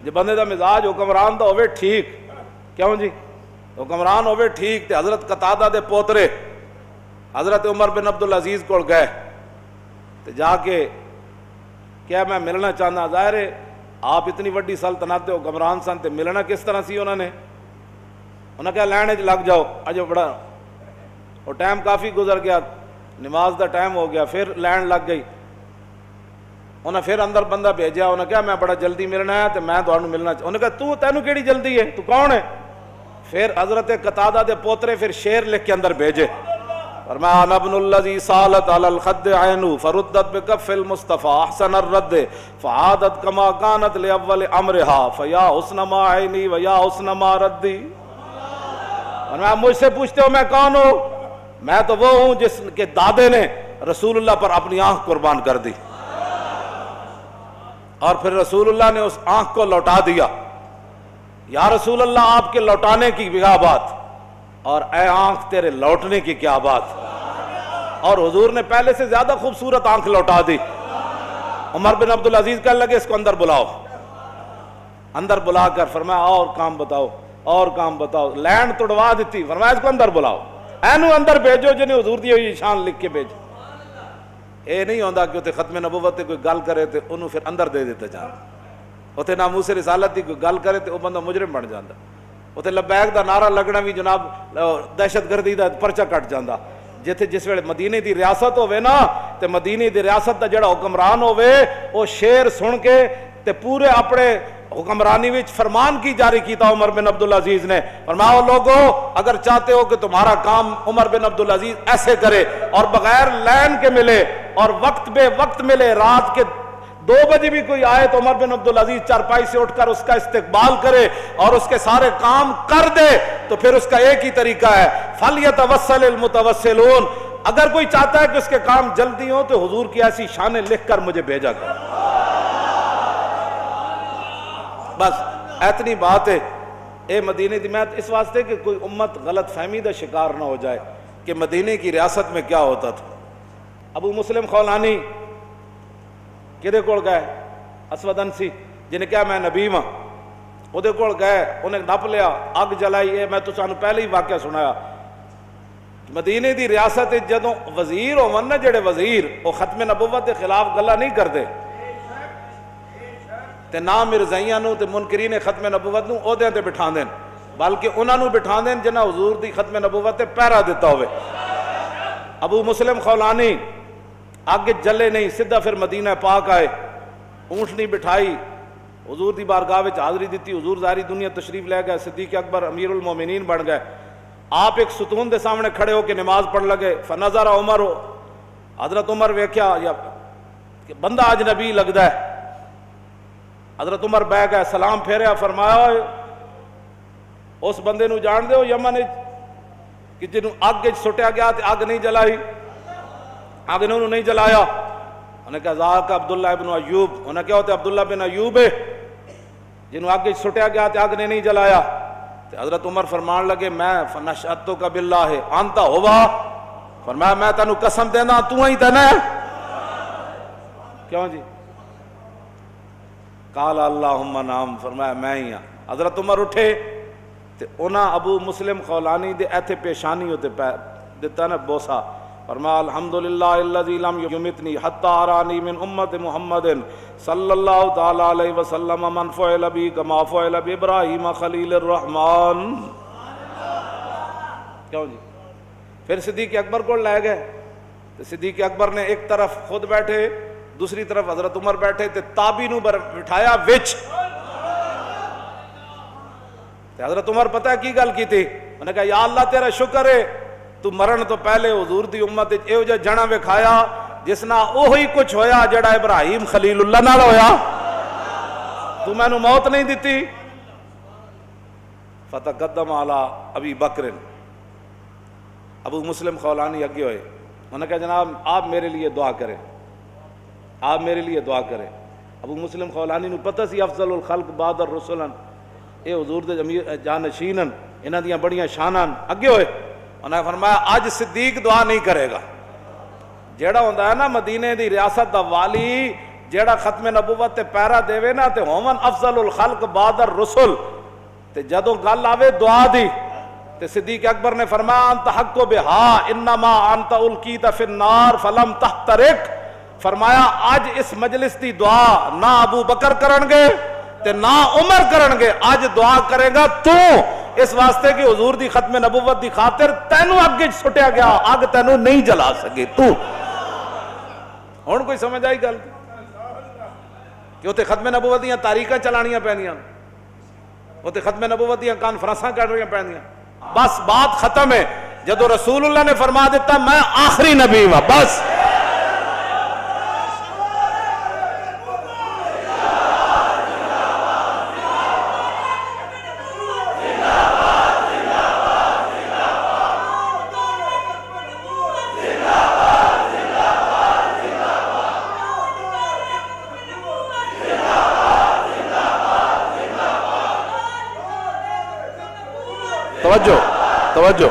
جو بندے دا مزاج حکمران دا ہوئے ٹھیک، کیوں جی حکمران ہوئے ٹھیک، تے حضرت قتادہ دے پوترے حضرت عمر بن عبدالعزیز کو گئے تے جا کے کیا میں ملنا چاہنا، ظاہر ہے آپ اتنی وڈی سلطنت دے حکمران سن تے ملنا کس طرح سی انہوں نے کہا لائن وچ لگ جاؤ، اجو بڑا وہ ٹائم کافی گزر گیا، نماز دا ٹائم ہو گیا، پھر لائن لگ گئی، انہیں پھر اندر بندہ بھیجا، انہیں کہا میں بڑا جلدی ملنا ہے تے میں تانوں ملنا چاہتا، انہیں کہا تینوں کیڑی جلدی ہے، تو کون ہے؟ پھر حضرت قتادہ دے پوترے پھر شعر لکھ کے اندر بھیجے، فرمایا انا ابن الذی سالت علی الخد عینو فردت بکف المصطفی احسن الرد فعادت کما کانت لاول امرها فیا حسن ما عینی ویا حسن ما ردی۔ فرمایا مجھ سے پوچھتے ہو میں کون ہوں؟ میں تو وہ ہوں جس کے دادے نے رسول اللہ پر اپنی آنکھ قربان کر دی اور پھر رسول اللہ نے اس آنکھ کو لوٹا دیا۔ یا رسول اللہ آپ کے لوٹانے کی کیا بات، اور اے آنکھ تیرے لوٹنے کی کیا بات، اور حضور نے پہلے سے زیادہ خوبصورت آنکھ لوٹا دی۔ عمر بن عبدالعزیز کہنے لگے اس کو اندر بلاؤ، اندر بلا کر فرمایا اور کام بتاؤ اور کام بتاؤ، لینڈ توڑوا دیتی، فرمایا اس کو اندر بلاؤ، اینو اندر بھیجو جنہیں حضور دی ہوئی شان لکھ کے بھیجو۔ اے نہیں ہوندا کہ اتنے ختم نبوت کوئی گل کرے تے انہوں پھر اندر دے دیتے جان، اتنے ناموس رسالت دی کوئی گل کرے تے وہ بندہ مجرم بن جاندہ، اتنے لبیک دا نعرہ لگنا بھی جناب دہشت گردی دا پرچہ کٹ جاندہ۔ جتھے جس ویلے مدینے دی ریاست ہوئے نا تے مدینے دی ریاست دا جڑا حکمران ہوئے وہ شعر سن کے تے پورے اپنے حکمرانی وچ فرمان کی جاری کیتا عمر بن عبدالعزیز نے، فرمایا لوگو اگر چاہتے ہو کہ تمہارا کام عمر بن عبدالعزیز ایسے کرے اور بغیر لین کے ملے اور وقت بے وقت ملے، رات کے 2 بجے بھی کوئی آئے تو عمر بن عبدالعزیز چارپائی سے اٹھ کر اس کا استقبال کرے اور اس کے سارے کام کر دے، تو پھر اس کا ایک ہی طریقہ ہے فَلْيَتَوَسَّلِ الْمُتَوَسِّلُونَ، اگر کوئی چاہتا ہے کہ اس کے کام جلدی ہوں تو حضور کی ایسی شانیں لکھ کر مجھے بھیجا کر، بس اتنی بات ہے۔ اے مدینے دی، میں اس واسطے کہ کوئی امت غلط فہمی دا شکار نہ ہو جائے کہ مدینے کی ریاست میں کیا ہوتا تھا۔ ابو مسلم خولانی کدے کول گئے؟ اسود انسی جنہیں کہا میں نبی ہاں، وہ کول گئے، انہیں نپ لیا، اگ جلائی، میں تو سانو پہلے ہی واقعہ سنایا۔ مدینے دی ریاست جدوں وزیر ہون نا، جڑے وزیر وہ ختم نبوت کے خلاف گلا نہیں کرتے تے نہ مرزائیاں نو تے منکرین ختم نبوت نو عہدیاں تے بٹھا دین، بلکہ انہاں نو بٹھا دین جنہاں حضور دی ختم نبوت تے پہرا دیتا ہوئے۔ ابو مسلم خولانی آگے جلے نہیں، سدھا پھر مدینہ پاک آئے، اونٹنی بٹھائی، حضور دی بارگاہ وچ حاضری دیتی، حضور ظاہری دنیا تشریف لے گئے، صدیق اکبر امیر المومنین بن گئے، آپ ایک ستون دے سامنے کھڑے ہو کے نماز پڑھ لگے، فنظر عمر، حضرت عمر ویکھیا یا بندہ اجنبی لگدا ہے، حضرت عمر بہ گئے، سلام پھیریا، فرمایا اس بندے نو جان دے ہو یمن کہ جنوں اگ سٹیا گیا تے اگ نہیں جلائی، اگ نے انہوں نہیں جلایا، انہیں کہا ذاک عبداللہ ابن ایوب، انہیں کیا ہوتے عبداللہ بن ایوب ہے جنہوں اگ سٹیا گیا تے اگ نے نہیں جلایا۔ تے حضرت عمر فرمان لگے میں فنشأتک باللہ انت ہوا، فرمایا میں تینو قسم دینا تو ہی تینا ہے، کیوں جی؟ قال اللہم نام، فرمایا میں ہی ہاں۔ حضرت عمر اٹھے تے انہاں ابو مسلم خولانی دے ایتھے پیشانی ہوتے دیتا نا بوسا، فرمایا الحمدللہ الذی لم یمتنی حتی ارانی من امت محمد صلی اللہ تعالی علیہ وسلم من فعل بی کما فعل بی ابراہیم خلیل الرحمن، کیوں جی؟ پھر صدیق اکبر کو لے گئے، صدیق اکبر نے ایک طرف خود بیٹھے، دوسری طرف حضرت عمر بیٹھے تے تابی نو بٹھایا وچ، حضرت عمر پتہ ہے کی گل کی تھی؟ انہوں نے کہا یا اللہ تیرا شکر ہے تو مرن تو پہلے حضور دی امت ایو جا جنا وکھایا جس نہ اوہی کچھ ہویا جڑا ابراہیم خلیل اللہ نال ہویا، تو میں نو موت نہیں دیتی۔ فتقدم علی ابی بکر، ابو مسلم خولانی اگے ہوئے، انہوں نے کہا جناب آپ میرے لیے دعا کریں، آپ میرے لیے دعا کریں۔ ابو مسلم خولانی نو پتہ سی افضل الخلق بعد الرسل، اے حضور دے جانشینن، انہاں دیاں بڑیاں شاناں، اگے ہوئے، انہوں نے فرمایا آج صدیق دعا نہیں کرے گا، جیڑا ہوندہ ہے نا مدینے دی ریاست دا والی، جیڑا ختم نبوت تے پیرا دیوے نا تے ہومن افضل الخلق بعد الرسل، تے جدو گل آوے دعا دی تے صدیق اکبر نے فرمایا انت حق بہا انما انت القیت فی النار فلم تحترق، فرمایا آج اس مجلس دی دعا نہ ابو بکر کرن گے تے نہ عمر کرن گے، آج دعا کرے گا تو، اس واسطے کہ حضور دی ختم نبوت دی خاطر تینوں اگے سٹیا گیا، اگ تینوں نہیں جلا سکے تو۔ ہن کوئی سمجھ آئی گل کہ اتنے ختم نبوت دیاں تاریخاں چلانیاں پیندیاں، اتنے ختم نبوت دیاں کانفرنساں کرنیاں پیندیاں، بس بات ختم ہے۔ جدو رسول اللہ نے فرما دیتا میں آخری نبی ہوں، بس توجہ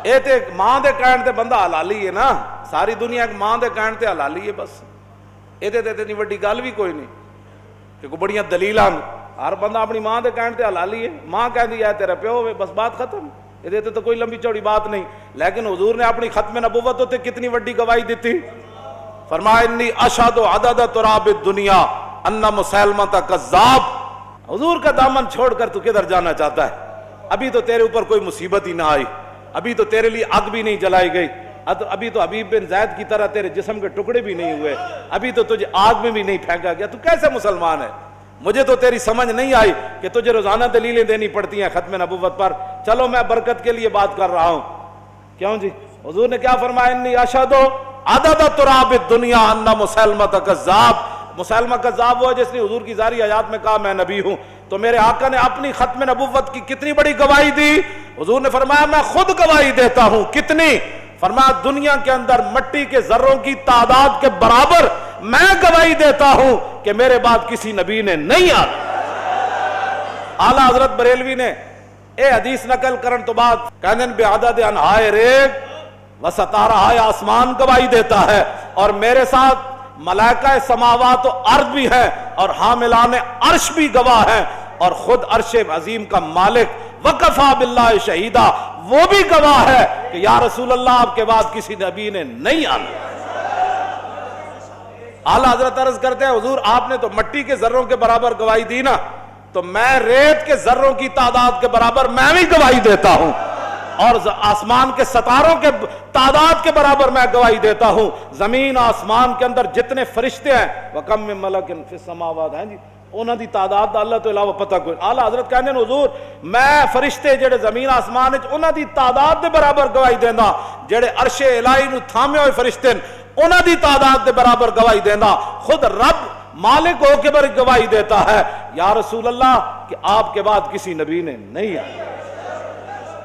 اے تے ماں دے کہن تے بندہ حلالی ہے نا، ساری دنیا ایک ماں دے کہن تے حلالی ہے، بس اے تے اتنی وڈی گل بھی کوئی نہیں کہ کوئی بڑیاں دلیلاں، ہر بندہ اپنی ماں دے کہن تے حلالی ہے، ماں کہندی ہے تیرا پیو ہے، بس بات ختم، اے تے تو کوئی لمبی چوڑی بات نہیں۔ لیکن حضور نے اپنی ختم نبوت تے کتنی وڈی گواہی دیتی، فرمایا انی اشہد عدد تراب الدنیا ان مسیلمہ کذاب۔ حضور کا دامن چھوڑ کر تو کدھر جانا چاہتا ہے؟ ابھی تو تیرے اوپر کوئی مصیبت ہی نہ آئی، ابھی تو تیرے لیے آگ بھی نہیں جلائی گئی، ابھی تو حبیب بن زید کی طرح تیرے جسم کے ٹکڑے بھی نہیں ہوئے، ابھی تو تجھے آگ میں بھی نہیں پھینکا گیا، تو کیسے مسلمان ہے؟ مجھے تو تیری سمجھ نہیں آئی کہ تجھے روزانہ دلیلیں دینی پڑتی ہیں ختم نبوت پر۔ چلو میں برکت کے لیے بات کر رہا ہوں، کیوں جی؟ حضور نے کیا فرمایا؟ انی اشہد عدد تراب الدنیا ان مسیلمہ کذاب۔ مسیلمہ کذاب وہ جس نے حضور کی ظاہری حیات میں کہا میں نبی ہوں، تو میرے آقا نے اپنی ختم نبوت کی کتنی بڑی گواہی دی۔ حضور نے فرمایا میں خود گواہی دیتا ہوں، کتنی؟ فرمایا دنیا کے اندر مٹی کے ذروں کی تعداد کے برابر میں گواہی دیتا ہوں کہ میرے بعد کسی نبی نے نہیں آنا۔ اعلیٰ حضرت بریلوی نے اے حدیث نقل کرن تو بعد کہنے بے عدد انہائے ریگ و ستارہ آسمان گواہی دیتا ہے، اور میرے ساتھ ملائکہ سماوات و ارض بھی ہیں اور حاملان عرش بھی گواہ ہیں، اور خود عرش عظیم کا مالک وکفا باللہ شہیدہ وہ بھی گواہ ہے کہ یا رسول اللہ آپ کے بعد کسی نبی نے نہیں آنا۔ اعلیٰ حضرت عرض کرتے ہیں حضور آپ نے تو مٹی کے ذروں کے برابر گواہی دی نا، تو میں ریت کے ذروں کی تعداد کے برابر میں بھی گواہی دیتا ہوں، اور آسمان کے ستاروں کے تعداد کے برابر میں گواہی دیتا ہوں۔ زمین آسمان کے اندر جتنے فرشتے ہیں وَكَمْ مِن مَلَكٍ فِي السَّمَاوَاتِ ہیں جی، انہاں دی تعداد اللہ تو علاوہ پتہ کوئی۔ اعلیٰ حضرت کہنے حضور میں فرشتے جڑے زمین آسمان وچ انہاں دی تعداد دے برابر گواہی دینا، جڑے عرش الہی نو تھامے ہوئے فرشتے انہاں دی تعداد دے برابر گواہی دینا، خود رب مالک ہو کے بڑی گواہی دیتا ہے یا رسول اللہ کہ آپ کے بعد کسی نبی نے نہیں آیا۔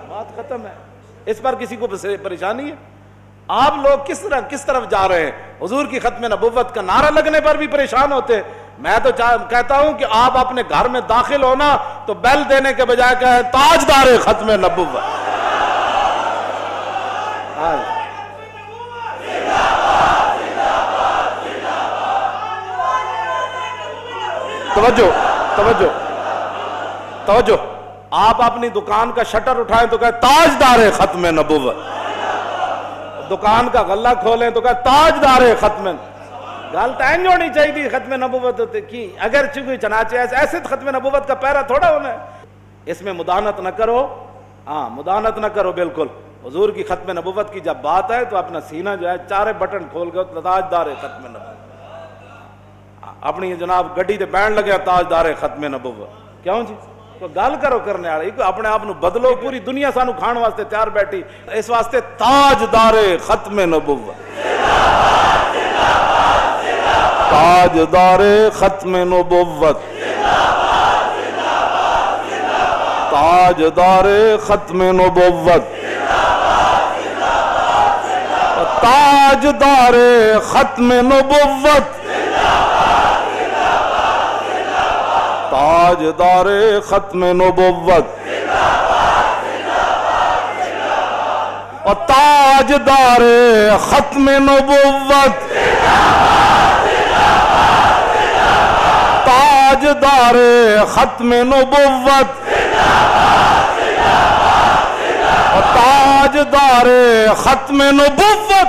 بات ختم ہے، اس پر کسی کو پریشانی ہے؟ آپ لوگ کس طرف جا رہے ہیں؟ حضور کی ختم نبوت کا نعرہ لگنے پر بھی پریشان ہوتے۔ میں تو کہتا ہوں کہ آپ اپنے گھر میں داخل ہونا تو بیل دینے کے بجائے کہیں تاجدار ختم نبوت۔ توجہ توجہ توجہ، آپ اپنی دکان کا شٹر اٹھائیں تو کہیں تاجدار ختم نبوت، دکان کا غلہ کھولیں تو کہیں تاجدار ختم۔ گل تو اینج ہونی چاہیے ختم نبوت کی، اگر چونکہ چنانچہ ایسے ختم نبوت کا پیرا تھوڑا ہونا ہے، اس میں مدانت نہ کرو، ہاں مدانت نہ کرو بالکل۔ حضور کی ختم نبوت کی جب بات ہے تو اپنا سینہ جو ہے چارے بٹن کھول گئے تاجدار ختم نبوت، اپنی جناب گڈی تے بہن لگیا تاجدار ختم نبوت۔ کیوں جی؟ تو گل کرو کرنے والے اپنے آپ بدلو، پوری دنیا سانو کھان واسطے تیار بیٹھی، اس واسطے تاجدار ختم نبوت، تاجدار ختم نبوت، تاجدار ختم نبوت، تاجدار ختم نبوت، تاجدار ختم نبوت، اور تاجدار ختم نبوت۔ تاجدار ختم نبوت اور تاجدار ختم نبوت